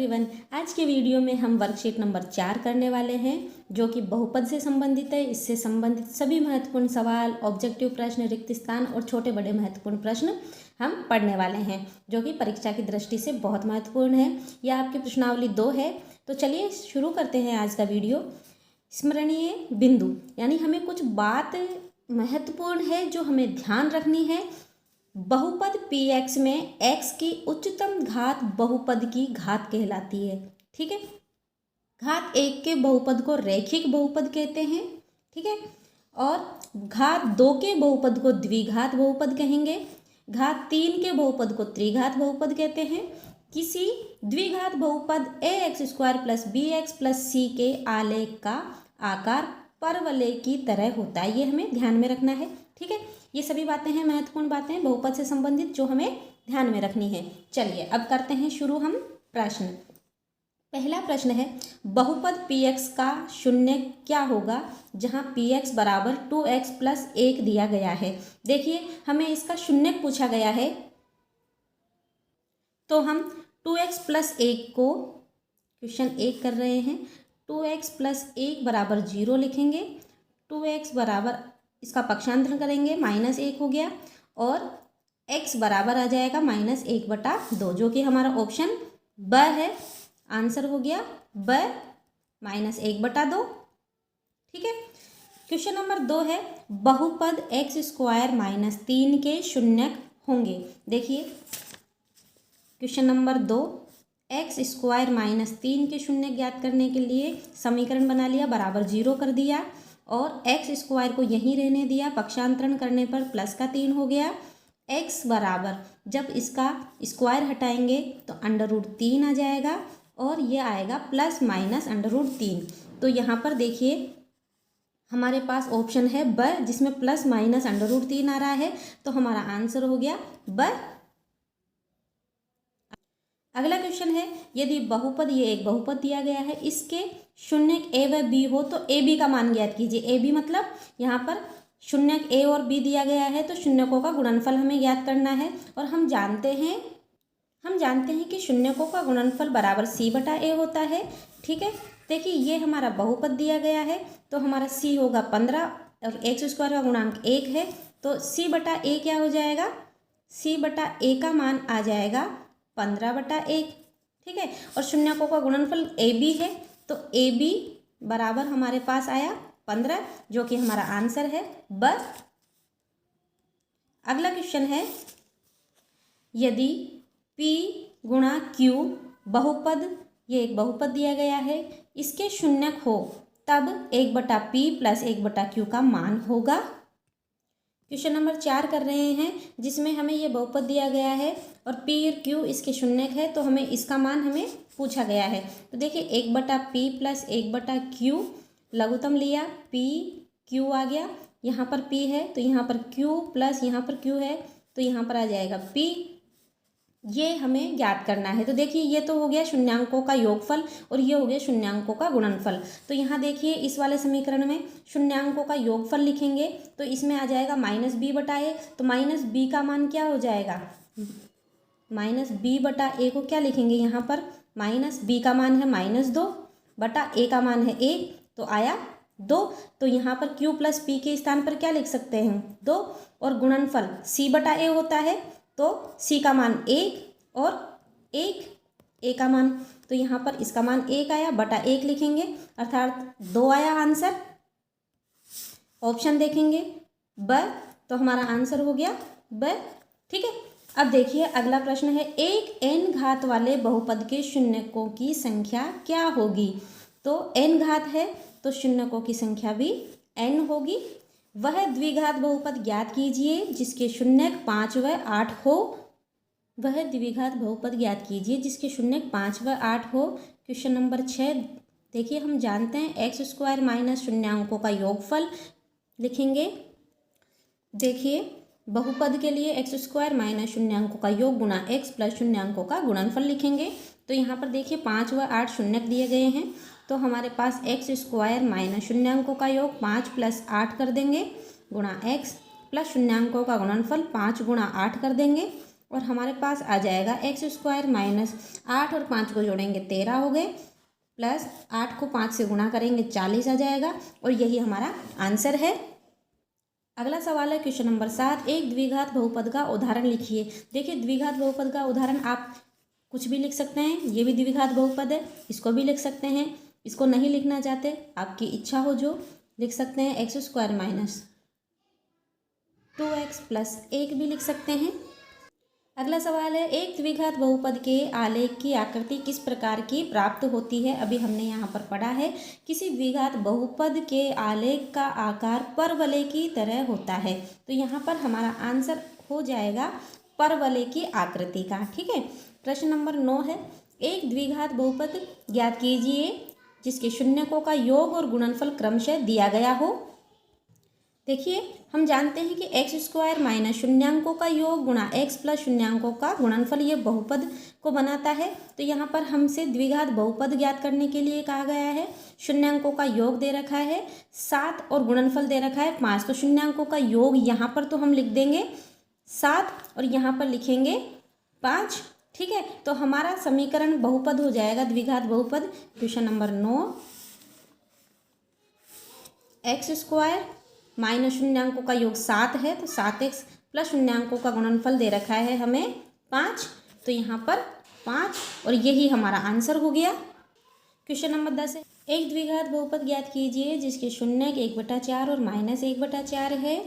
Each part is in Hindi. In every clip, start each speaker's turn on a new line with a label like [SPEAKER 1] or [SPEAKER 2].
[SPEAKER 1] एवरीवन, आज के वीडियो में हम वर्कशीट नंबर 4 करने वाले हैं जो कि बहुपद से संबंधित है। इससे संबंधित सभी महत्वपूर्ण सवाल, ऑब्जेक्टिव प्रश्न, रिक्त स्थान और छोटे बड़े महत्वपूर्ण प्रश्न हम पढ़ने वाले हैं जो कि परीक्षा की दृष्टि से बहुत महत्वपूर्ण है। यह आपकी प्रश्नावली 2 है। तो चलिए शुरू करते हैं आज का वीडियो। स्मरणीय बिंदु यानी हमें कुछ बात महत्वपूर्ण है जो हमें ध्यान रखनी है। बहुपद px में x की उच्चतम घात बहुपद की घात कहलाती है। ठीक है, घात 1 के बहुपद को रैखिक बहुपद कहते हैं। ठीक है, और घात 2 के बहुपद को द्विघात बहुपद कहेंगे। घात 3 के बहुपद को त्रिघात बहुपद कहते हैं। किसी द्विघात बहुपद ax² + bx + c के आलेख का आकार परवलय की तरह होता है। ये हमें ध्यान में रखना है। ठीक है, ये सभी बातें हैं, महत्वपूर्ण बातें बहुपद से संबंधित जो हमें ध्यान में रखनी है। चलिए अब करते हैं शुरू हम प्रश्न। पहला प्रश्न है, बहुपद px का शून्य क्या होगा जहां px बराबर 2x + 1 दिया गया है। देखिए हमें इसका शून्य पूछा गया है तो हम 2x + 1 को क्वेश्चन 1 कर रहे हैं। 2x + 1 बराबर 0 लिखेंगे। 2x बराबर इसका पक्षांतरण करेंगे -1 हो गया और x बराबर आ जाएगा -1/2 जो कि हमारा ऑप्शन ब है। आंसर हो गया ब -1/2। ठीक है, क्वेश्चन नंबर 2 है, बहुपद x² - 3 के शून्यक होंगे। देखिए क्वेश्चन नंबर 2, x² - 3 के शून्य ज्ञात करने के लिए समीकरण बना लिया, बराबर 0 कर दिया और x² को यहीं रहने दिया। पक्षांतरण करने पर +3 हो गया। x बराबर जब इसका स्क्वायर हटाएंगे तो √3 आ जाएगा और ये आएगा ±√3। तो यहाँ पर देखिए हमारे पास ऑप्शन है ब जिसमें ±√3 आ रहा है, तो हमारा आंसर हो गया ब। अगला क्वेश्चन है, यदि बहुपद, ये एक बहुपद दिया गया है, इसके शून्यक a व b हो तो a b का मान ज्ञात कीजिए। a b मतलब यहाँ पर शून्यक a और b दिया गया है तो शून्यकों का गुणनफल हमें ज्ञात करना है। और हम जानते हैं कि शून्यकों का गुणनफल बराबर c/a होता है। ठीक है, देखिए ये हमारा बहुपद दिया गया है तो हमारा c होगा 15 और x² का गुणांक 1 है तो c/a क्या हो जाएगा, c/a का मान आ जाएगा 15/1। ठीक है, और शून्यकों का गुणनफल AB है तो AB बराबर हमारे पास आया 15 जो कि हमारा आंसर है ब। अगला क्वेश्चन है, यदि P × Q बहुपद, ये एक बहुपद दिया गया है, इसके शून्यक हो तब 1/P + 1/Q का मान होगा। क्वेश्चन नंबर 4 कर रहे हैं जिसमें हमें ये बहुपद दिया गया है और P और Q इसके शून्यक है तो हमें इसका मान हमें पूछा गया है। तो देखिए 1/P + 1/Q लघुत्तम लिया, P Q आ गया, यहाँ पर P है तो यहाँ पर Q प्लस यहाँ पर Q है तो यहाँ पर आ जाएगा P। ये हमें ज्ञात करना है। तो देखिए ये तो हो गया शून्यांकों का योगफल और ये हो गया शून्यांकों का गुणनफल। तो यहाँ देखिए इस वाले समीकरण में शून्यांकों का योगफल लिखेंगे तो इसमें आ जाएगा -b/a। तो -b का मान क्या हो जाएगा, -b/a को क्या लिखेंगे, यहाँ पर -b का मान है -2/a का मान है 1 तो आया 2। तो यहाँ पर q + p के स्थान पर क्या लिख सकते हैं, 2। और गुणनफल c/a होता है तो c का मान 1 और 1 a का मान, तो यहाँ पर इसका मान 1 आया, /1 लिखेंगे अर्थात 2 आया आंसर। ऑप्शन देखेंगे ब, तो हमारा आंसर हो गया ब। ठीक है, अब देखिए अगला प्रश्न है, एक n घात वाले बहुपद के शून्यकों की संख्या क्या होगी। तो n घात है तो शून्यकों की संख्या भी n होगी। वह द्विघात बहुपद ज्ञात कीजिए जिसके शून्यक 5 व 8 हो। वह द्विघात बहुपद ज्ञात कीजिए जिसके शून्यक 5 व 8 हो। क्वेश्चन नंबर 6 देखिए, हम जानते हैं x² - शून्यांकों का योगफल लिखेंगे। देखिए बहुपद के लिए x² - शून्यांकों का योग गुणा x + शून्यांकों का गुणनफल लिखेंगे। तो यहाँ पर देखिए 5 व 8 शून्यक दिए गए हैं तो हमारे पास x² - शून्यांकों का योग 5 + 8 कर देंगे गुणा x + शून्यांकों का गुणनफल 5 × 8 कर देंगे और हमारे पास आ जाएगा एक्स स्क्वायर माइनस 8 और 5 को जोड़ेंगे 13 हो गए, प्लस 8 को 5 से गुणा करेंगे 40 आ जाएगा, और यही हमारा आंसर है। अगला सवाल है क्वेश्चन नंबर 7, एक द्विघात बहुपद का उदाहरण लिखिए। देखिए द्विघात बहुपद का उदाहरण आप कुछ भी लिख सकते हैं, ये भी द्विघात बहुपद है, इसको भी लिख सकते हैं, इसको नहीं लिखना चाहते आपकी इच्छा हो जो लिख सकते हैं, x square minus 2x plus 1 भी लिख सकते हैं। अगला सवाल है एक द्विघात बहुपद के आलेख की आकृति किस प्रकार की प्राप्त होती है। अभी हमने यहाँ पर पढ़ा है किसी द्विघात बहुपद के आलेख का आकार परवलय की तरह होता है, तो यहाँ पर हमारा आंसर हो जाएगा परवलय की आकृति का। ठीक है, प्रश्न नंबर 9 है एक द्विघात बहुपद ज्ञात कीजिए जिसके शून्यकों का योग और गुणनफल क्रमशः दिया गया हो। देखिए हम जानते हैं कि एक्स स्क्वायर माइनस शून्यांकों का योग गुणा एक्स प्लस शून्यांकों का गुणनफल ये बहुपद को बनाता है। तो यहाँ पर हमसे द्विघात बहुपद ज्ञात करने के लिए कहा गया है, शून्यांकों का योग दे रखा है 7 और गुणनफल दे रखा है 5। तो शून्यांकों का योग यहाँ पर तो हम लिख देंगे 7 और यहाँ पर लिखेंगे 5। ठीक है, तो हमारा समीकरण बहुपद हो जाएगा द्विघात बहुपद। Question number 9, x square minus शून्यांकों का योग 7 है, तो 7x प्लस शून्यांकों का गुणनफल दे रखा है हमें 5, तो यहाँ पर 5 और यही हमारा आंसर हो गया। क्वेश्चन नंबर 10 है एक द्विघात बहुपद ज्ञात कीजिए जिसके शून्य 1/4 और माइनस 1/4 है।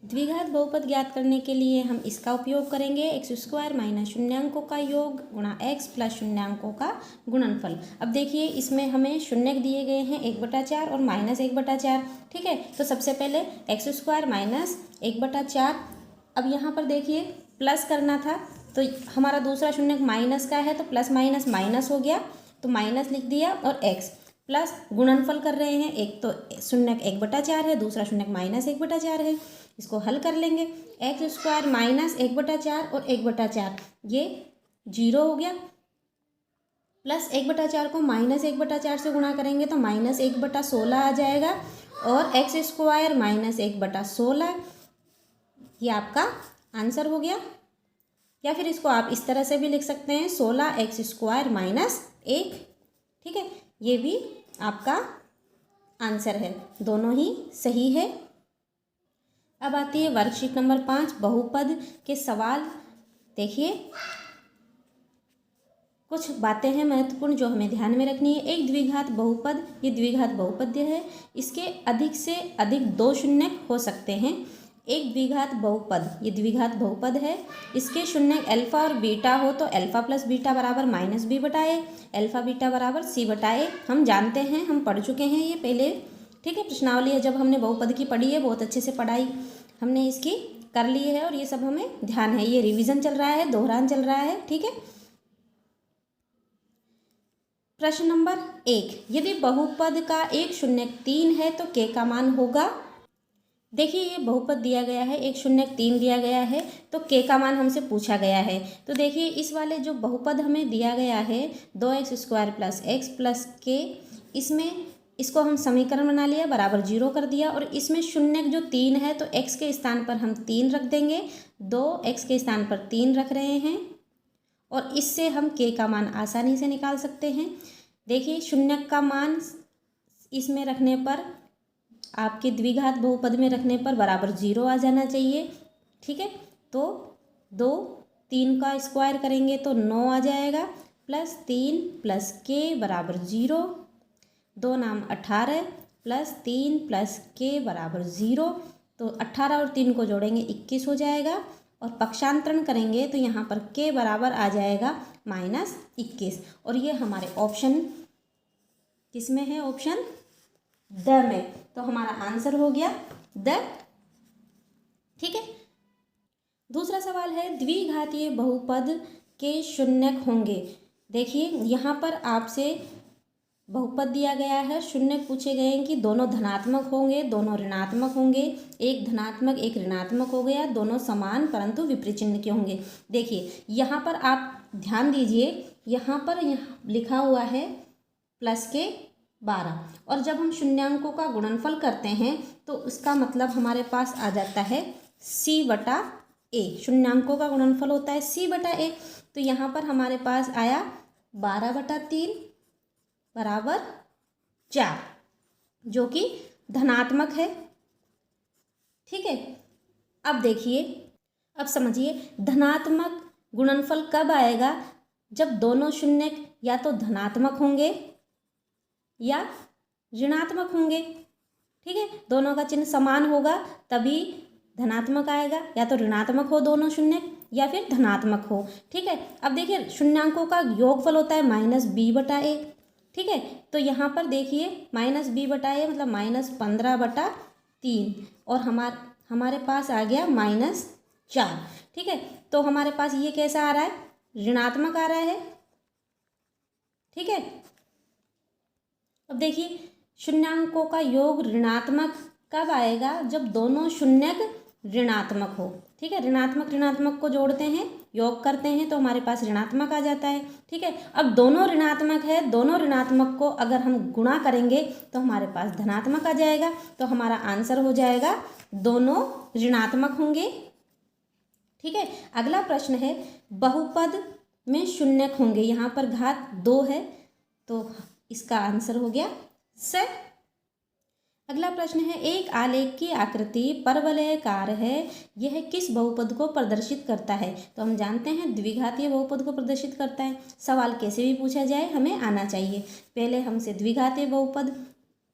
[SPEAKER 1] द्विघात बहुपद ज्ञात करने के लिए हम इसका उपयोग करेंगे, एक्स स्क्वायर माइनस शून्यांकों का योग गुणा एक्स प्लस शून्यांकों का गुणनफल। अब देखिए इसमें हमें शून्य दिए गए हैं 1/4 और माइनस 1/4। ठीक है, तो सबसे पहले एक्स स्क्वायर माइनस 1/4। अब यहाँ पर देखिए प्लस करना था, तो हमारा दूसरा शून्य माइनस का है, तो प्लस माइनस माइनस हो गया, तो माइनस लिख दिया, और एक्स प्लस गुणनफल कर रहे हैं, एक तो शून्य 1/4 है, दूसरा शून्य माइनस 1/4 है। इसको हल कर लेंगे, एक्स स्क्वायर माइनस 1/4 और 1/4 ये 0 हो गया, प्लस 1/4 को माइनस 1/4 से गुणा करेंगे तो माइनस 1/16 आ जाएगा, और एक्स स्क्वायर माइनस 1/16 ये आपका आंसर हो गया। या फिर इसको आप इस तरह से भी लिख सकते हैं 16 एक्स स्क्वायर माइनस 1। ठीक है, ये भी आपका आंसर है, दोनों ही सही है। अब आती है वर्कशीट नंबर 5 बहुपद के सवाल। देखिए कुछ बातें हैं महत्वपूर्ण जो हमें ध्यान में रखनी है। एक द्विघात बहुपद, ये द्विघात बहुपद है, इसके अधिक से अधिक 2 शून्य हो सकते हैं। एक द्विघात बहुपद, ये द्विघात बहुपद है, इसके शून्य अल्फा और बीटा हो तो अल्फा प्लस बीटा बराबर माइनस बी बटाए अल्फा बीटा बराबर सी बटाए। हम जानते हैं, हम पढ़ चुके हैं ये पहले। ठीक है, प्रश्नावली है जब हमने बहुपद की पढ़ी है, बहुत अच्छे से पढ़ाई हमने इसकी कर ली है, और ये सब हमें ध्यान है, ये रिवीजन चल रहा है, दोहरान चल रहा है। ठीक है, प्रश्न नंबर 1, यदि बहुपद का एक शून्य 3 है तो k का मान होगा। देखिए ये बहुपद दिया गया है, एक शून्य 3 दिया गया है, तो k का मान हमसे पूछा गया है। तो देखिए इस वाले जो बहुपद हमें दिया गया है 2x square plus x plus के, इसमें इसको हम समीकरण बना लिया, बराबर 0 कर दिया, और इसमें शून्य जो 3 है तो x के स्थान पर हम 3 रख देंगे, 2x के स्थान पर 3 रख रहे हैं, और इससे हम k का मान आसानी से निकाल सकते हैं। देखिए शून्य का मान इसमें रखने पर, आपके द्विघात बहुपद में रखने पर बराबर 0 आ जाना चाहिए। ठीक है, तो 2 3 का स्क्वायर करेंगे तो 9 आ जाएगा, प्लस 3 प्लस k बराबर 0, 2 नाम 18 प्लस 3 प्लस k बराबर 0, तो 18 और 3 को जोड़ेंगे 21 हो जाएगा, और पक्षांतरण करेंगे तो यहाँ पर k बराबर आ जाएगा -21, और ये हमारे ऑप्शन किस में है, ऑप्शन द में, तो हमारा आंसर हो गया द। ठीक है, दूसरा सवाल है द्विघातीय बहुपद के शून्यक होंगे। देखिए यहाँ पर आपसे बहुपद दिया गया है, शून्य पूछे गए हैं कि दोनों धनात्मक होंगे, दोनों ऋणात्मक होंगे, एक धनात्मक एक ऋणात्मक हो गया, दोनों समान परंतु विपरीत चिन्ह के होंगे। देखिए यहाँ पर आप ध्यान दीजिए, यहाँ पर लिखा हुआ है प्लस के 12, और जब हम शून्यांकों का गुणनफल करते हैं तो उसका मतलब हमारे पास आ जाता है c/12। ए, शून्यांकों का गुणनफल होता है सी बटा ए। तो यहाँ पर हमारे पास आया 12/3 बराबर 4, जो कि धनात्मक है। ठीक है, अब देखिए, अब समझिए धनात्मक गुणनफल कब आएगा, जब दोनों शून्य या तो धनात्मक होंगे या ऋणात्मक होंगे। ठीक है, दोनों का चिन्ह समान होगा तभी धनात्मक आएगा, या तो ऋणात्मक हो दोनों शून्य या फिर धनात्मक हो। ठीक है, अब देखिए शून्यांकों का योगफल होता है -b/a। ठीक है, तो यहाँ पर देखिए -b/a मतलब -15/3 और हमारे पास आ गया -4। ठीक है, तो हमारे पास ये कैसा आ रहा है, ऋणात्मक आ रहा है। ठीक है, अब देखिए शून्यांकों का योग ऋणात्मक कब आएगा, जब दोनों शून्यक ऋणात्मक हो। ठीक है, ऋणात्मक को जोड़ते हैं, योग करते हैं तो हमारे पास ऋणात्मक आ जाता है। ठीक है, अब दोनों ऋणात्मक है, दोनों ऋणात्मक को अगर हम गुणा करेंगे तो हमारे पास धनात्मक आ जाएगा। तो हमारा आंसर हो जाएगा दोनों ऋणात्मक होंगे। ठीक है, अगला प्रश्न है बहुपद में शून्यक होंगे। यहाँ पर घात 2 है तो इसका आंसर हो गया से। अगला प्रश्न है एक आलेख की आकृति परवलयाकार है, यह किस बहुपद को प्रदर्शित करता है। तो हम जानते हैं द्विघातीय बहुपद को प्रदर्शित करता है। सवाल कैसे भी पूछा जाए हमें आना चाहिए। पहले हमसे द्विघातीय बहुपद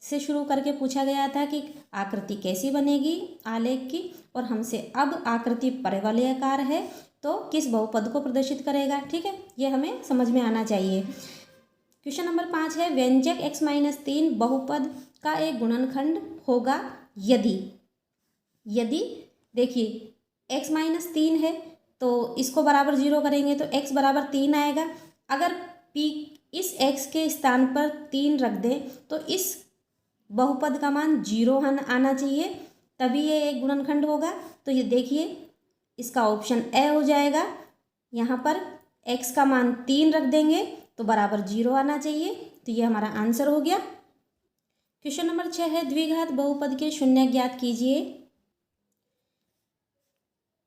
[SPEAKER 1] से शुरू करके पूछा गया था कि आकृति कैसी बनेगी आलेख की, और हमसे अब आकृति परवलयाकार है तो किस बहुपद को प्रदर्शित करेगा। ठीक है, ये हमें समझ में आना चाहिए। क्वेश्चन नंबर 5 है व्यंजक x-3 बहुपद का एक गुणनखंड होगा यदि देखिए x-3 है तो इसको बराबर 0 करेंगे तो x बराबर 3 आएगा। अगर p इस x के स्थान पर 3 रख दें तो इस बहुपद का मान 0 आना चाहिए, तभी ये एक गुणनखंड होगा। तो ये देखिए इसका ऑप्शन ए हो जाएगा। यहाँ पर x का मान 3 रख देंगे तो बराबर 0 आना चाहिए, तो ये हमारा आंसर हो गया। क्वेश्चन नंबर 6 है द्विघात बहुपद के शून्य ज्ञात कीजिए।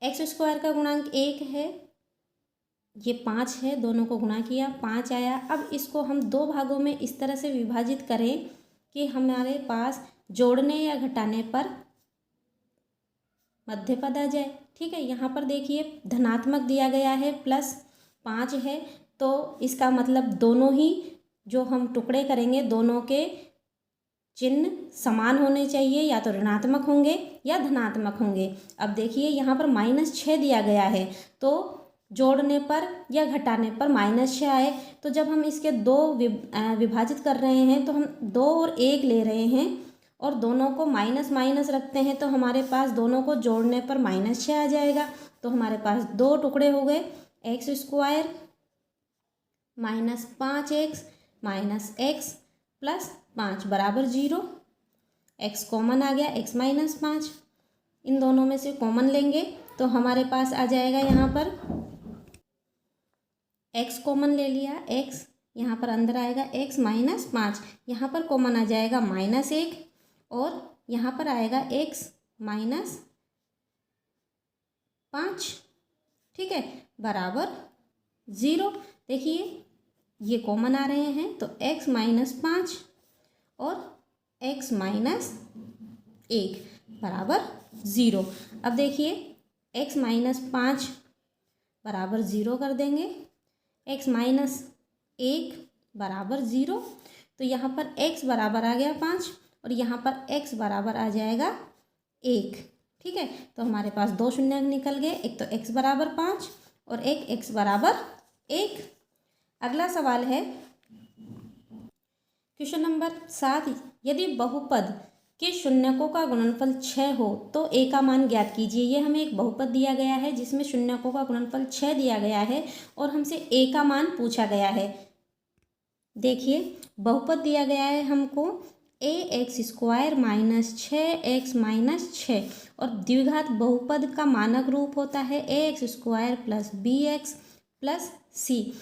[SPEAKER 1] x² का गुणांक 1 है, ये 5 है, दोनों को गुणा किया 5 आया। अब इसको हम 2 भागों में इस तरह से विभाजित करें कि हमारे पास जोड़ने या घटाने पर मध्य पद आ जाए। ठीक है, यहाँ पर देखिए धनात्मक दिया गया है +5 है, तो इसका मतलब दोनों ही जो हम टुकड़े करेंगे दोनों के चिन्ह समान होने चाहिए, या तो ऋणात्मक होंगे या धनात्मक होंगे। अब देखिए यहाँ पर -6 दिया गया है, तो जोड़ने पर या घटाने पर -6 आए। तो जब हम इसके 2 विभाजित कर रहे हैं तो हम 2 और 1 ले रहे हैं और दोनों को माइनस रखते हैं, तो हमारे पास दोनों को जोड़ने पर -6 आ जाएगा। तो हमारे पास 2 टुकड़े हो गए, x² -5x -x +5 बराबर 0। x कॉमन आ गया, x -5 इन दोनों में से कॉमन लेंगे तो हमारे पास आ जाएगा, यहाँ पर x कॉमन ले लिया, x यहाँ पर अंदर आएगा x -5, यहाँ पर कॉमन आ जाएगा -1 और यहाँ पर आएगा x -5। ठीक है, बराबर 0। देखिए ये कॉमन आ रहे हैं तो x -5 और x -1 बराबर 0। अब देखिए x -5 बराबर 0 कर देंगे, x -1 बराबर 0, तो यहाँ पर x बराबर आ गया 5 और यहाँ पर x बराबर आ जाएगा 1। ठीक है, तो हमारे पास 2 शून्य निकल गए, एक तो x बराबर 5 और एक x बराबर 1। अगला सवाल है क्वेश्चन नंबर 7, यदि बहुपद के शून्यकों का गुणनफल 6 हो तो a का मान ज्ञात कीजिए। ये हमें एक बहुपद दिया गया है जिसमें शून्यकों का गुणनफल 6 दिया गया है और हमसे a का मान पूछा गया है। देखिए बहुपद दिया गया है हमको ax² -6x -6 और द्विघात बहुपद का मानक रूप होता है ax² + bx + c।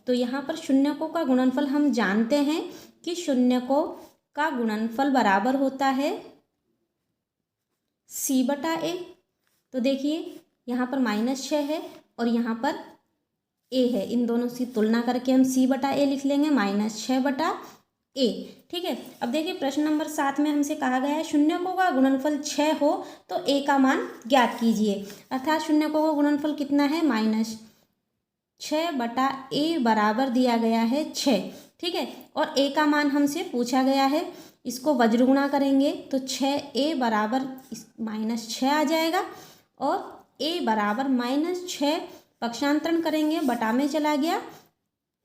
[SPEAKER 1] तो यहाँ पर शून्यकों का गुणनफल हम जानते हैं कि शून्यकों का गुणनफल बराबर होता है c/a। तो देखिए यहाँ पर -6 है और यहाँ पर a है। इन दोनों की तुलना करके हम c/a लिख लेंगे, -6/a। ठीक है। अब देखिए प्रश्न नंबर 7 में हमसे कहा गया है शून्यकों का गुणनफल 6 हो तो a का मान ज्ञात कीजिए। अर्थात शून्यकों का गुणनफल कितना है, -6/a बराबर दिया गया है 6। ठीक है। और a का मान हमसे पूछा गया है, इसको वज्र गुणा करेंगे तो 6a बराबर -6 आ जाएगा और a बराबर -6 पक्षांतरण करेंगे, बटा में चला गया,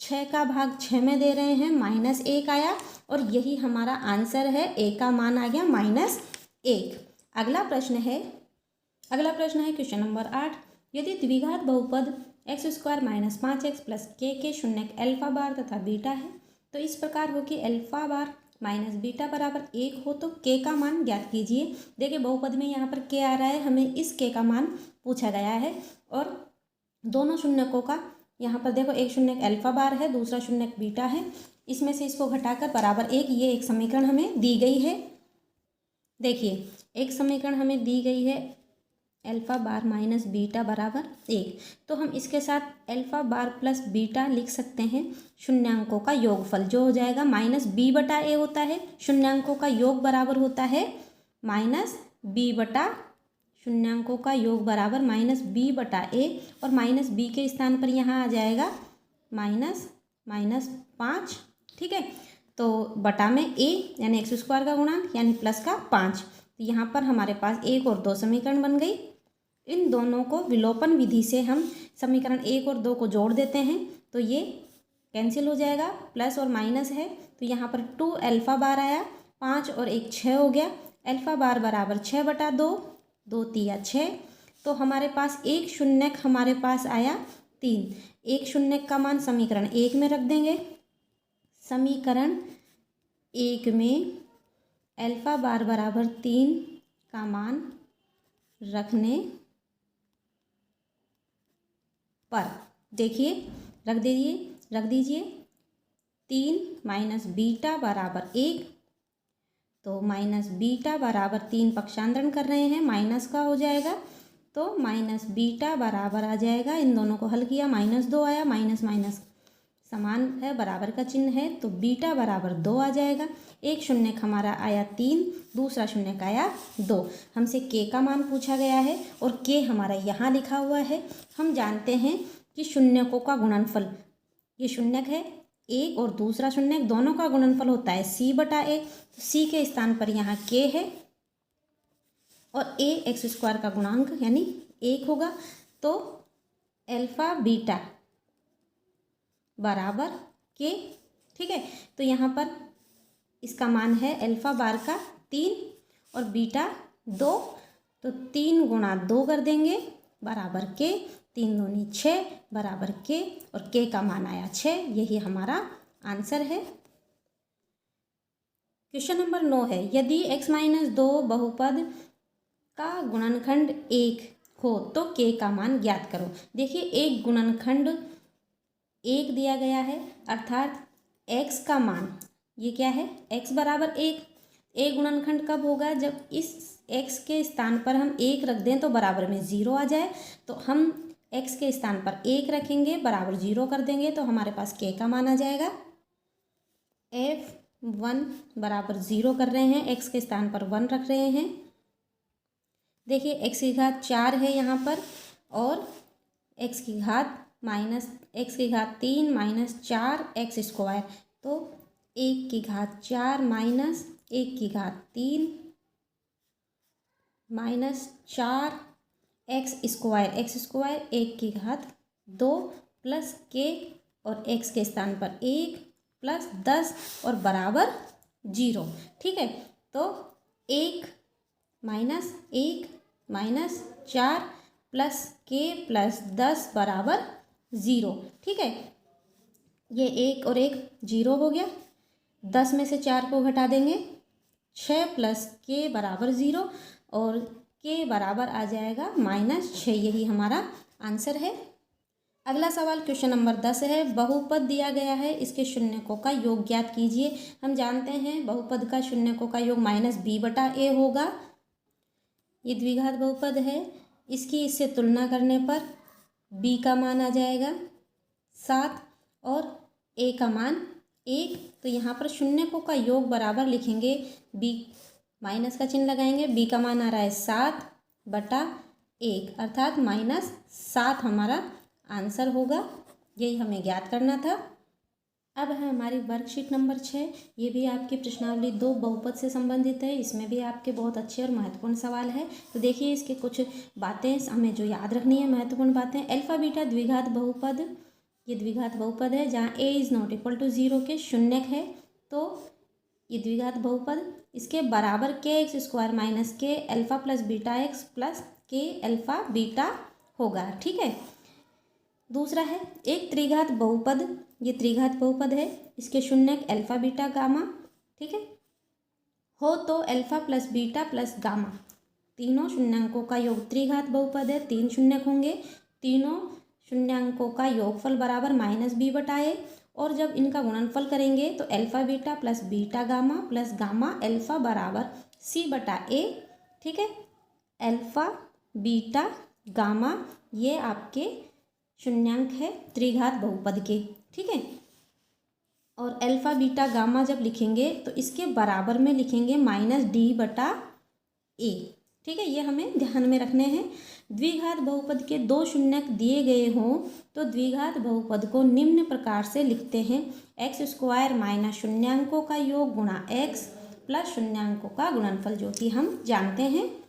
[SPEAKER 1] 6 का भाग 6 में दे रहे हैं, -1 आया और यही हमारा आंसर है, a का मान आ गया -1। अगला प्रश्न है क्वेश्चन नंबर 8। यदि द्विघात बहुपद x² - 5x + k के शून्यक अल्फा बार तथा बीटा है तो इस प्रकार हो कि अल्फा बार माइनस बीटा बराबर 1 हो तो k का मान ज्ञात कीजिए। देखिए बहुपद में यहाँ पर k आ रहा है, हमें इस k का मान पूछा गया है और दोनों शून्यकों का यहाँ पर देखो, एक शून्यक अल्फा बार है, दूसरा शून्यक बीटा है, इसमें से इसको घटाकर बराबर 1, ये एक समीकरण हमें दी गई है। देखिए एक समीकरण हमें दी गई है अल्फा बार माइनस बीटा बराबर 1, तो हम इसके साथ अल्फा बार प्लस बीटा लिख सकते हैं, शून्यांकों का योगफल जो हो जाएगा -b/a होता है, शून्यांकों का योग बराबर होता है -b/, शून्यांकों का योग बराबर -b/a और -b के स्थान पर यहाँ आ जाएगा -5। ठीक है। तो बटा में a यानी x² का गुणांक यानी प्लस का 5, तो यहाँ पर हमारे पास 1 और 2 समीकरण बन गई। इन दोनों को विलोपन विधि से हम समीकरण 1 और 2 को जोड़ देते हैं तो ये कैंसिल हो जाएगा, प्लस और माइनस है तो यहाँ पर 2 अल्फा बार आया, 5 और 1 6 हो गया, अल्फा बार बराबर 6/2, 2 तिया 6, तो हमारे पास एक शून्यक हमारे पास आया 3। एक शून्यक का मान समीकरण 1 में रख देंगे, समीकरण 1 में अल्फा बार बराबर 3 का मान रखने पर देखिए रख दीजिए 3 माइनस बीटा बराबर 1, तो माइनस बीटा बराबर 3 पक्षांतरण कर रहे हैं, माइनस का हो जाएगा तो माइनस बीटा बराबर आ जाएगा, इन दोनों को हल किया -2 आया, माइनस माइनस समान है, बराबर का चिन्ह है तो बीटा बराबर 2 आ जाएगा। एक शून्यक हमारा आया 3, दूसरा शून्यक आया 2। हमसे k का मान पूछा गया है और k हमारा यहाँ लिखा हुआ है। हम जानते हैं कि शून्यकों का गुणनफल, ये शून्यक है एक और दूसरा शून्यक, दोनों का गुणनफल होता है c/a, तो c के स्थान पर यहाँ k है और a x² का गुणांक यानी 1 होगा, तो अल्फा बीटा बराबर k। ठीक है। तो यहाँ पर इसका मान है अल्फा बार का 3 और बीटा 2, तो 3 गुणा 2 कर देंगे बराबर k, 3 दूनी 6 बराबर k और k का मान आया 6, यही हमारा आंसर है। क्वेश्चन नंबर 9 है यदि x-2 बहुपद का गुणनखंड 1 हो तो k का मान ज्ञात करो। देखिए एक गुणनखंड 1 दिया गया है, अर्थात x का मान ये क्या है, x बराबर 1। एक गुणनखंड कब होगा, जब इस x के स्थान पर हम 1 रख दें तो बराबर में 0 आ जाए, तो हम x के स्थान पर 1 रखेंगे, बराबर 0 कर देंगे तो हमारे पास k का मान आ जाएगा। f1 बराबर 0 कर रहे हैं, x के स्थान पर 1 रख रहे हैं। देखिए x की घात 4 है यहाँ पर और x की घात -3 माइनस 4x², तो 1 की घात 4 माइनस 1 की घात 3 माइनस 4x², 1 की घात 2 प्लस k और x के स्थान पर 1 प्लस 10 और बराबर 0। ठीक है। तो 1 माइनस 4 प्लस k प्लस 10 बराबर 0। ठीक है। ये 1 और 1 0 हो गया, 10 में से 4 को घटा देंगे, 6 प्लस k बराबर 0 और k बराबर आ जाएगा -6, यही हमारा आंसर है। अगला सवाल क्वेश्चन नंबर 10 है बहुपद दिया गया है, इसके शून्यकों का योग ज्ञात कीजिए। हम जानते हैं बहुपद का शून्यकों का योग -b/a होगा। ये द्विघात बहुपद है इसकी इससे तुलना करने पर b का मान आ जाएगा 7 और a का मान 1। तो यहाँ पर शून्यकों का योग बराबर लिखेंगे, b माइनस का चिन्ह लगाएंगे, b का मान आ रहा है 7/1 अर्थात -7 हमारा आंसर होगा। यही हमें ज्ञात करना था। अब है हमारी वर्कशीट नंबर 6। ये भी आपकी प्रश्नावली 2 बहुपद से संबंधित है। इसमें भी आपके बहुत अच्छे और महत्वपूर्ण सवाल है। तो देखिए इसके कुछ बातें हमें जो याद रखनी है, महत्वपूर्ण बातें। अल्फा बीटा द्विघात बहुपद, ये द्विघात बहुपद है जहाँ a is not equal to 0 के शून्यक है। तो ये द्विघात बहुपद, इसके बराबर kx² minus k alpha plus beta x plus k alpha beta होगा। ठीक है। दूसरा है एक त्रिघात बहुपद, ये त्रिघात बहुपद है, इसके शून्यक अल्फा बीटा गामा, ठीक है, हो तो alpha plus beta plus gamma तीनों शून्यांकों का योग त्रिघात बहुपद है, 3 शून्यक होंगे, तीनों शून्यांकों का योगफल बराबर -b/a और जब इनका गुणनफल करेंगे तो alpha beta plus beta gamma plus gamma alpha बराबर c/a। ठीक है। अल्फा बीटा गामा ये आपके शून्यांक है त्रिघात बहुपद के। ठीक है। और अल्फा बीटा गामा जब लिखेंगे तो इसके बराबर में लिखेंगे -d/a। ठीक है। ये हमें ध्यान में रखने हैं। द्विघात बहुपद के 2 शून्यक दिए गए हों तो द्विघात बहुपद को निम्न प्रकार से लिखते हैं, x² माइनस शून्यांकों का योग गुणा x प्लस शून्यांकों का गुणनफल, जो कि हम जानते हैं।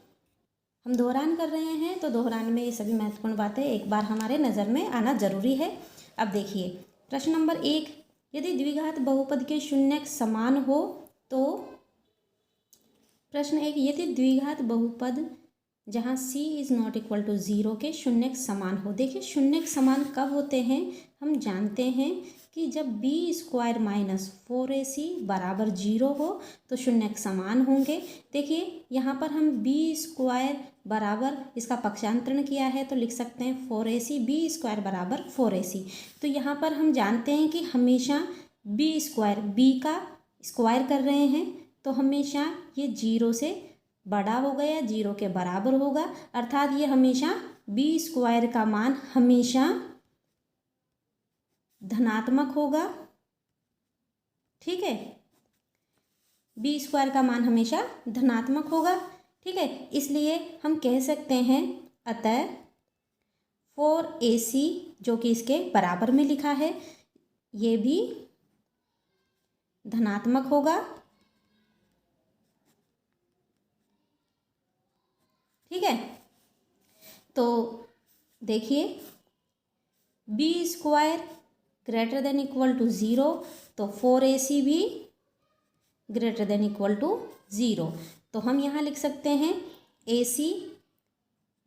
[SPEAKER 1] हम दोहरान कर रहे हैं तो दोहरान में ये सभी महत्वपूर्ण बातें एक बार हमारे नज़र में आना जरूरी है। अब देखिए प्रश्न नंबर 1, यदि द्विघात बहुपद के शून्यक समान हो तो, प्रश्न 1, यदि द्विघात बहुपद जहाँ c is not equal to 0 के शून्यक समान हो। देखिए शून्यक समान कब होते हैं, हम जानते हैं कि जब b² माइनस 4ac बराबर 0 हो तो शून्यक समान होंगे। देखिए यहाँ पर हम b² बराबर इसका पक्षांतरण किया है तो लिख सकते हैं 4ac, b² बराबर 4ac। तो यहाँ पर हम जानते हैं कि हमेशा b का स्क्वायर कर रहे हैं तो हमेशा ये 0 से बड़ा होगा या 0 के बराबर होगा, अर्थात ये हमेशा b² का मान हमेशा धनात्मक होगा। ठीक है। b² का मान हमेशा धनात्मक होगा। ठीक है। इसलिए हम कह सकते हैं अतः 4ac जो कि इसके बराबर में लिखा है ये भी धनात्मक होगा। ठीक है। तो देखिए b² greater than equal to 0 तो 4ac भी ग्रेटर देन इक्वल टू 0। तो हम यहाँ लिख सकते हैं ac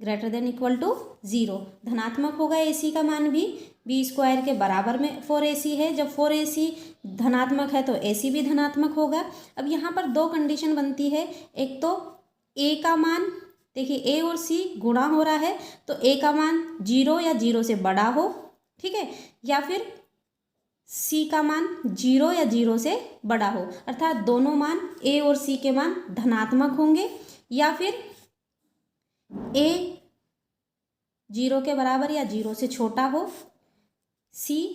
[SPEAKER 1] greater than equal to 0, धनात्मक होगा ac का मान भी, b² के बराबर में 4ac है, जब 4ac धनात्मक है तो ac भी धनात्मक होगा। अब यहाँ पर 2 कंडीशन बनती है, एक तो a का मान, देखिए a और c गुणा हो रहा है तो a का मान 0 या 0 से बड़ा हो। ठीक है। या फिर c का मान 0 या 0 से बड़ा हो, अर्थात दोनों मान a और c के मान धनात्मक होंगे, या फिर a 0 के बराबर या 0 से छोटा हो, c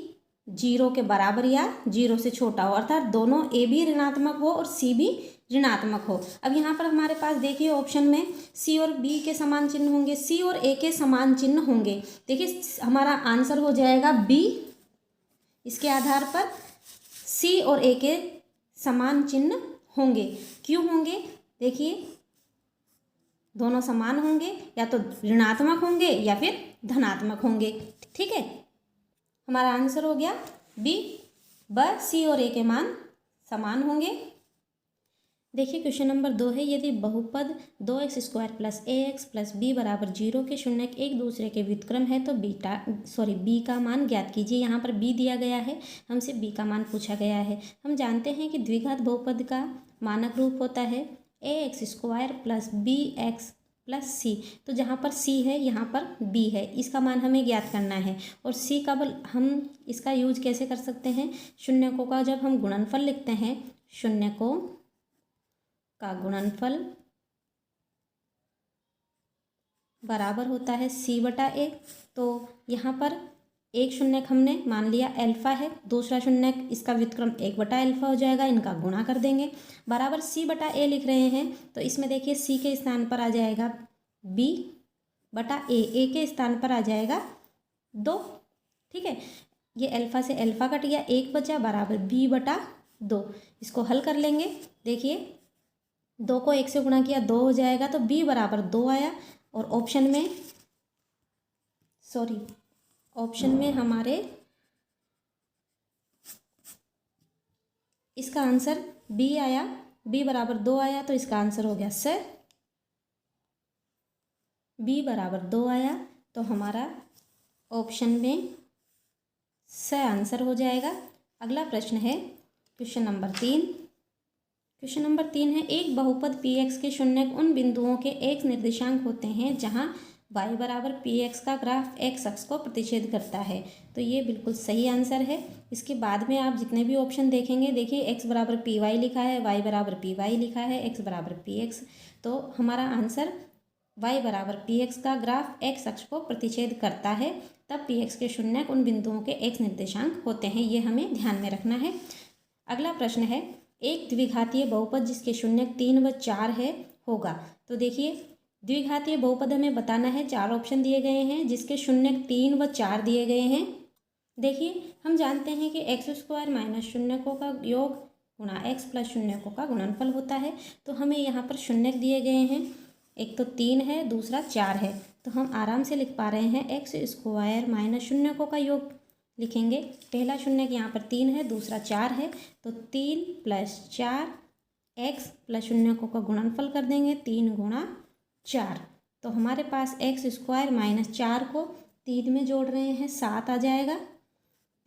[SPEAKER 1] 0 के बराबर या 0 से छोटा हो, अर्थात दोनों a भी ऋणात्मक हो और c भी ऋणात्मक हो। अब यहाँ पर हमारे पास देखिए ऑप्शन में c और b के समान चिन्ह होंगे, c और a के समान चिन्ह होंगे। देखिए हमारा आंसर हो जाएगा b। इसके आधार पर c और a के समान चिन्ह होंगे। क्यों होंगे, देखिए दोनों समान होंगे, या तो ऋणात्मक होंगे या फिर धनात्मक होंगे। ठीक है। हमारा आंसर हो गया b, c और a के मान समान होंगे। देखिए क्वेश्चन नंबर 2 है, यदि बहुपद 2x² plus ax plus b बराबर 0 के शून्यक एक दूसरे के व्युत्क्रम है तो b का मान ज्ञात कीजिए। यहाँ पर b दिया गया है, हमसे b का मान पूछा गया है। हम जानते हैं कि द्विघात बहुपद का मानक रूप होता है ax² plus bx plus c। तो जहाँ पर c है यहाँ पर b है, इसका मान हमें ज्ञात करना है। और c का बल हम इसका यूज कैसे कर सकते हैं, शून्यकों का जब हम गुणनफल लिखते हैं, शून्यकों का गुणनफल बराबर होता है सी बटा ए। तो यहाँ पर एक शून्यक हमने मान लिया अल्फा है, दूसरा शून्यक इसका व्युत्क्रम एक बटा अल्फा हो जाएगा, इनका गुणा कर देंगे, बराबर सी बटा ए लिख रहे हैं। तो इसमें देखिए सी के स्थान पर आ जाएगा बी बटा ए के स्थान पर आ जाएगा 2। ठीक है, ये अल्फा से अल्फा कट गया, एक बचा, बराबर बी बटा 2। इसको हल कर लेंगे। देखिए 2 को 1 से गुणा किया 2 हो जाएगा, तो बी बराबर 2 आया। और ऑप्शन में हमारे इसका आंसर बी आया, बी बराबर 2 आया, तो इसका आंसर हो गया स। बी बराबर 2 आया, तो हमारा ऑप्शन में स आंसर हो जाएगा। अगला प्रश्न है क्वेश्चन नंबर 3। क्वेश्चन नंबर 3 है, एक बहुपद पी एक्स के शून्यक उन बिंदुओं के एक्स निर्देशांक होते हैं जहां y बराबर पी एक्स का ग्राफ एक्स अक्ष को प्रतिच्छेद करता है। तो ये बिल्कुल सही आंसर है। इसके बाद में आप जितने भी ऑप्शन देखेंगे, देखिए एक्स बराबर पी वाई लिखा है, वाई बराबर पी वाई लिखा है, एक्स बराबर पी एक्स। तो हमारा आंसर y बराबर पी एक्स का ग्राफ एक्स अक्ष को प्रतिच्छेद करता है, तब पी एक्स के शून्यक उन बिंदुओं के एक्स निर्देशांक होते हैं। ये हमें ध्यान में रखना है। अगला प्रश्न है, एक द्विघातीय बहुपद जिसके शून्यक 3 व 4 है होगा। तो देखिए द्विघातीय बहुपद हमें बताना है, 4 ऑप्शन दिए गए हैं जिसके शून्यक 3 व 4 दिए गए हैं। देखिए हम जानते हैं कि एक्स स्क्वायर माइनस शून्यकों का योग गुणा एक्स प्लस शून्यकों का गुणनफल होता है। तो हमें यहाँ पर शून्यक दिए गए हैं, एक तो 3 है, दूसरा 4 है। तो हम आराम से लिख पा रहे हैं एक्स स्क्वायर माइनस शून्यकों का योग लिखेंगे। पहला शून्यक यहाँ पर 3 है, दूसरा 4 है, तो 3 + 4 एक्स प्लस शून्यकों का गुणनफल कर देंगे, 3 × 4। तो हमारे पास एक्स स्क्वायर माइनस 4 को 3 में जोड़ रहे हैं, 7 आ जाएगा,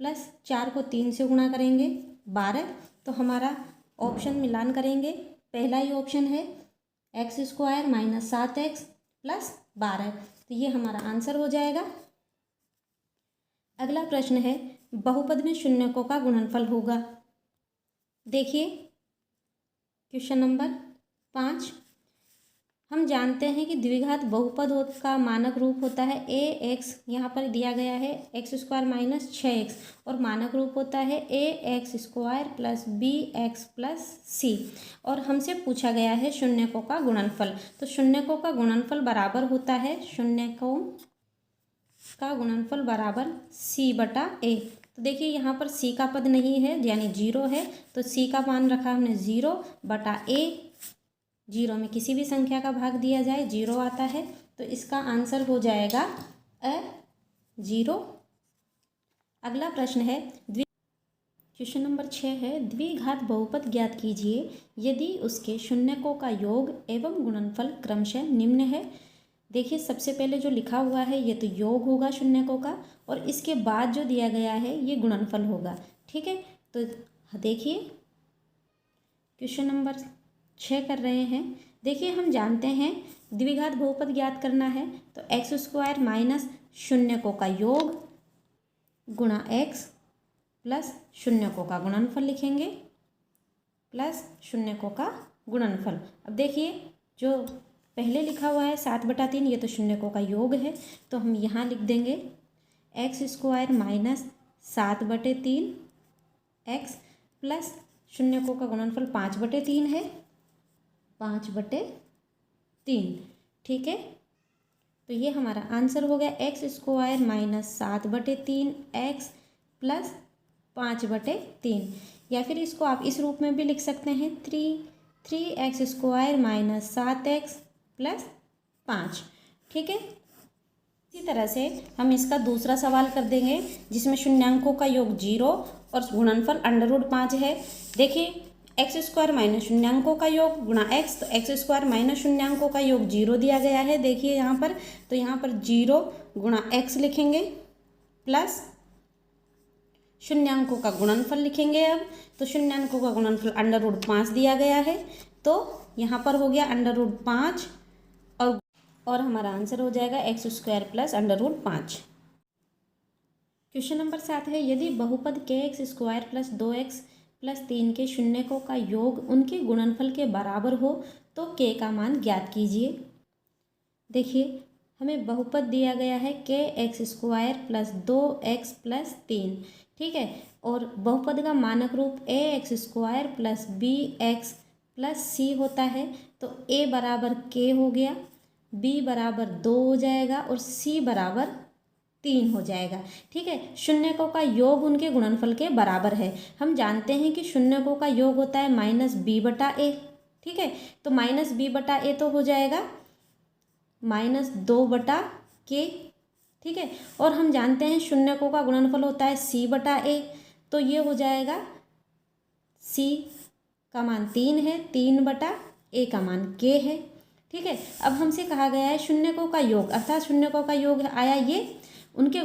[SPEAKER 1] प्लस 4 को 3 से गुणा करेंगे 12। तो हमारा ऑप्शन मिलान करेंगे, पहला ही ऑप्शन है x square minus 7x plus 12। तो ये हमारा आंसर हो जाएगा। अगला प्रश्न है, बहुपद में शून्यकों का गुणनफल होगा। देखिए क्वेश्चन नंबर 5, हम जानते हैं कि द्विघात बहुपद का मानक रूप होता है ए एक्स, यहाँ पर दिया गया है एक्स स्क्वायर माइनस 6x, और मानक रूप होता है a x square plus b x plus c. और हमसे पूछा गया है शून्यकों का गुणनफल। तो शून्यकों का गुणनफल बराबर होता है, शून्यकों का गुणनफल बराबर सी बटा ए। तो देखिए यहाँ पर सी का पद नहीं है, यानी 0 है, तो सी का मान रखा हमने 0 बटा ए। 0 में किसी भी संख्या का भाग दिया जाए 0 आता है, तो इसका आंसर हो जाएगा 0। अगला प्रश्न है, क्वेश्चन नंबर 6 है, द्विघात बहुपद ज्ञात कीजिए यदि उसके शून्यकों का योग एवं गुणनफल क्रमशः निम्न है। देखिए सबसे पहले जो लिखा हुआ है ये तो योग होगा शून्यकों का, और इसके बाद जो दिया गया है ये गुणनफल होगा। ठीक है, तो देखिए क्वेश्चन नंबर 6 कर रहे हैं। देखिए हम जानते हैं द्विघात बहुपद ज्ञात करना है, तो एक्स स्क्वायर माइनस शून्यकों का योग गुणा एक्स प्लस शून्यकों का गुणनफल लिखेंगे, प्लस शून्यकों का गुणनफल। अब देखिए जो पहले लिखा हुआ है 7/3, ये तो शून्यकों का योग है, तो हम यहाँ लिख देंगे x square minus 7/3 x plus शून्यकों का गुणनफल 5/3 है, 5/3। ठीक है, तो ये हमारा आंसर हो गया x square minus 7/3 x plus 5/3। या फिर इसको आप इस रूप में भी लिख सकते हैं, 3x square minus 7x plus 5। ठीक है, इसी तरह से हम इसका दूसरा सवाल कर देंगे जिसमें शून्यांकों का योग 0 और गुणनफल √5 है। देखिए एक्स स्क्वायर माइनस शून्यांकों का योग गुणा एक्स, तो एक्स स्क्वायर माइनस शून्यांकों का योग 0 दिया गया है। देखिए यहाँ पर, तो यहाँ पर 0 गुणा एक्स लिखेंगे, प्लस शून्यांकों का गुणनफल लिखेंगे। अब तो शून्यांकों का गुणनफल √5 दिया गया है, तो यहाँ पर हो गया √5, और हमारा आंसर हो जाएगा x square plus √5। Question number 7 है, यदि बहुपद के x square plus 2x plus 3 के शून्यकों का योग उनके गुणनफल के बराबर हो तो के का मान ज्ञात कीजिए। देखिए हमें बहुपद दिया गया है के x square plus 2x plus 3, ठीक है। और बहुपद का मानक रूप a x square plus b x plus c होता है। तो ए बराबर के हो गया, बी बराबर 2 हो जाएगा और सी बराबर 3 हो जाएगा, ठीक है। शून्यकों का योग उनके गुणनफल के बराबर है। हम जानते हैं कि शून्यकों का योग होता है माइनस बी बटा ए, ठीक है। तो माइनस बी बटा ए तो हो जाएगा माइनस 2 बटा के, ठीक है। और हम जानते हैं शून्यकों का गुणनफल होता है सी बटा ए, तो ये हो जाएगा सी का मान 3 है, 3 बटा ए का मान के है, ठीक है। अब हमसे कहा गया है शून्यकों का योग, अर्थात शून्यकों का योग आया ये उनके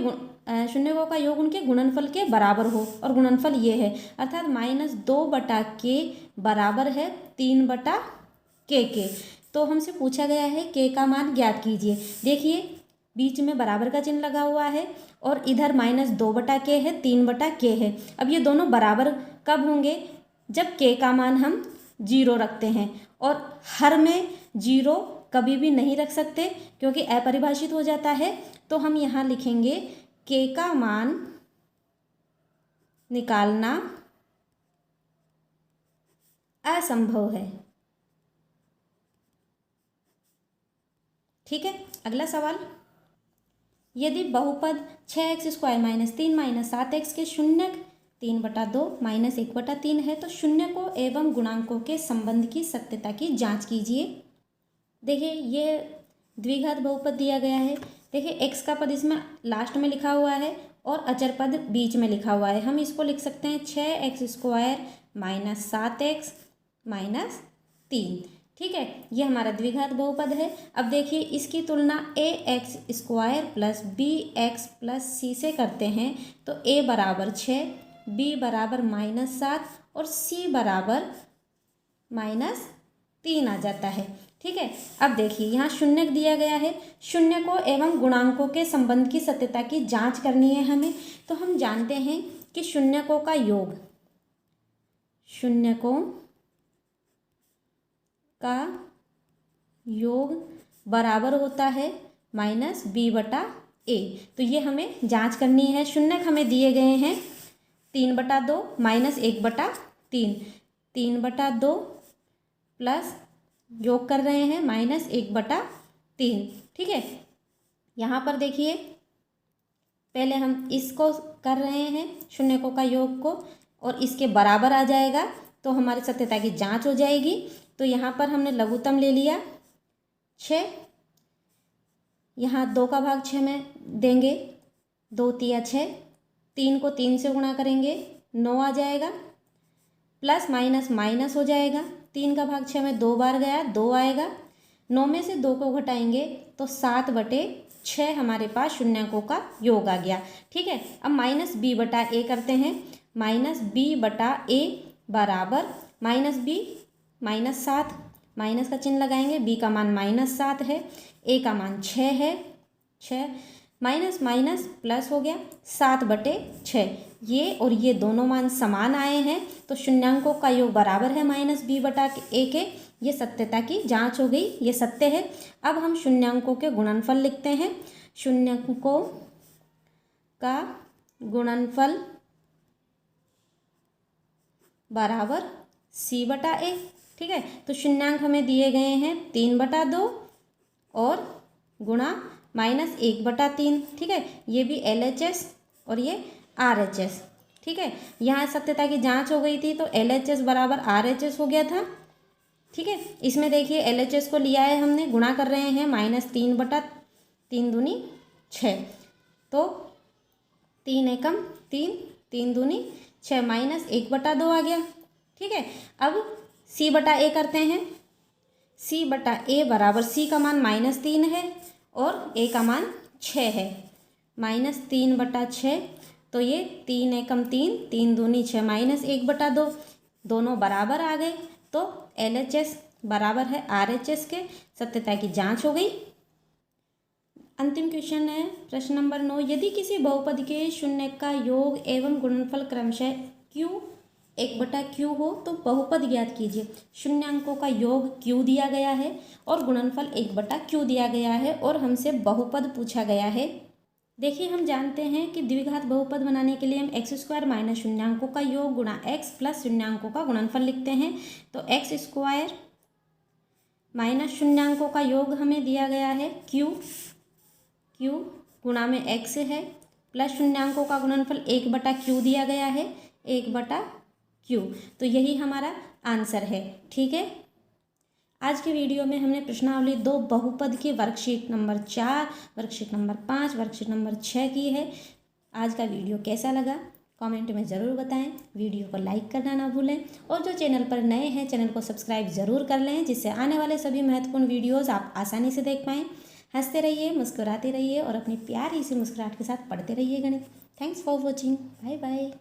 [SPEAKER 1] शून्यकों का योग उनके गुणनफल के बराबर हो, और गुणनफल ये है, अर्थात माइनस 2 बटा के बराबर है 3 बटा के। तो हमसे पूछा गया है के का मान ज्ञात कीजिए। देखिए बीच में बराबर का चिन्ह लगा हुआ है और इधर माइनस 2 बटा के है, 3 बटा के है। अब ये दोनों बराबर कब होंगे? जब के का मान हम 0 रखते हैं, और हर में 0 कभी भी नहीं रख सकते क्योंकि अपरिभाषित हो जाता है। तो हम यहाँ लिखेंगे के का मान निकालना असंभव है, ठीक है। अगला सवाल, यदि बहुपद 6x square minus 3 minus 7x के शून्यक 3/2 माइनस 1/3 है तो शून्यकों एवं गुणांकों के संबंध की सत्यता की जांच कीजिए। देखिए ये द्विघात बहुपद दिया गया है। देखिए x का पद इसमें लास्ट में लिखा हुआ है और अचर पद बीच में लिखा हुआ है। हम इसको लिख सकते हैं 6x square minus 7x minus 3, ठीक है। ये हमारा द्विघात बहुपद है। अब देखिए इसकी तुलना a x square plus b x plus c से करते हैं तो ए बराबर 6, बी बराबर -7 और सी बराबर -3 आ जाता है, ठीक है। अब देखिए यहाँ शून्यक दिया गया है, शून्यकों एवं गुणांकों के संबंध की सत्यता की जांच करनी है हमें। तो हम जानते हैं कि शून्यकों का योग, शून्यकों का योग बराबर होता है माइनस बी बटा ए। तो ये हमें जांच करनी है। शून्यक हमें दिए गए हैं 3/2 माइनस 1/3, 3/2 प्लस योग कर रहे हैं माइनस 1/3, ठीक है। यहाँ पर देखिए पहले हम इसको कर रहे हैं शून्यकों का योग को, और इसके बराबर आ जाएगा तो हमारी सत्यता की जांच हो जाएगी। तो यहाँ पर हमने लघुत्तम ले लिया 6, यहाँ 2 का भाग 6 में देंगे, 2 तिया 6, 3 को 3 से गुणा करेंगे 9 आ जाएगा, प्लस माइनस माइनस हो जाएगा, 3 का भाग 6 में 2 बार गया 2 आएगा, 9 में से 2 को घटाएंगे तो 7/6 हमारे पास शून्यकों का योग आ गया, ठीक है। अब माइनस बी बटा ए करते हैं। माइनस बी बटा ए बराबर माइनस बी -7, माइनस का चिन्ह लगाएंगे, बी का मान -7 है, ए का मान 6 है, 6 माइनस माइनस प्लस हो गया 7/6। ये और ये दोनों मान समान आए हैं तो शून्यांकों का योग बराबर है माइनस बी बटा ए के। ये सत्यता की जांच हो गई, ये सत्य है। अब हम शून्यांकों के गुणनफल लिखते हैं। शून्यांकों का गुणनफल बराबर सी बटा ए, ठीक है। तो शून्यांक हमें दिए गए हैं 3/2 और गुणा माइनस 1/3, ठीक है। ये भी LHS और ये RHS, ठीक है। यहाँ सत्यता की जांच हो गई थी तो LHS बराबर RHS हो गया था, ठीक है। इसमें देखिए LHS को लिया है हमने, गुणा कर रहे हैं -3/3 दूनी 6, तो 3 एकम 3, 3 दूनी 6 माइनस 1/2 आ गया, ठीक है। अब सी बटा ए करते हैं। सी बटा ए बराबर सी का मान -3 है और ए का मान 6 है, -3/6, तो ये 3 एकम 3, 3 दूनी 6 माइनस 1/2, दोनों बराबर आ गए तो LHS बराबर है RHS के। सत्यता की जांच हो गई। अंतिम क्वेश्चन है प्रश्न नंबर 9, यदि किसी बहुपद के शून्य का योग एवं गुणनफल क्रमशः Q, 1/q हो तो बहुपद ज्ञात कीजिए। शून्यांकों का योग q दिया गया है और गुणनफल 1/q दिया गया है और हमसे बहुपद पूछा गया है। देखिए हम जानते हैं कि द्विघात बहुपद बनाने के लिए हम x² माइनस शून्यांकों का योग गुणा x प्लस शून्यांकों का गुणनफल लिखते हैं। तो x² माइनस शून्यांकों का योग हमें दिया गया है q गुणा में x है प्लस शून्यांकों का गुणनफल 1/q दिया गया है 1/q। तो यही हमारा आंसर है। ठीक है, आज के वीडियो में हमने प्रश्नावली 2 बहुपद की worksheet number 4, worksheet number 5, worksheet number 6 की है। आज का वीडियो कैसा लगा कमेंट में ज़रूर बताएं। वीडियो को लाइक करना ना भूलें और जो चैनल पर नए हैं चैनल को सब्सक्राइब ज़रूर कर लें, जिससे आने वाले सभी महत्वपूर्ण वीडियोज़ आप आसानी से देख पाएँ। हंसते रहिए, मुस्कुराते रहिए और अपनी प्यारी सी मुस्कुराहट के साथ पढ़ते रहिए गणित। Thanks for watching. Bye bye.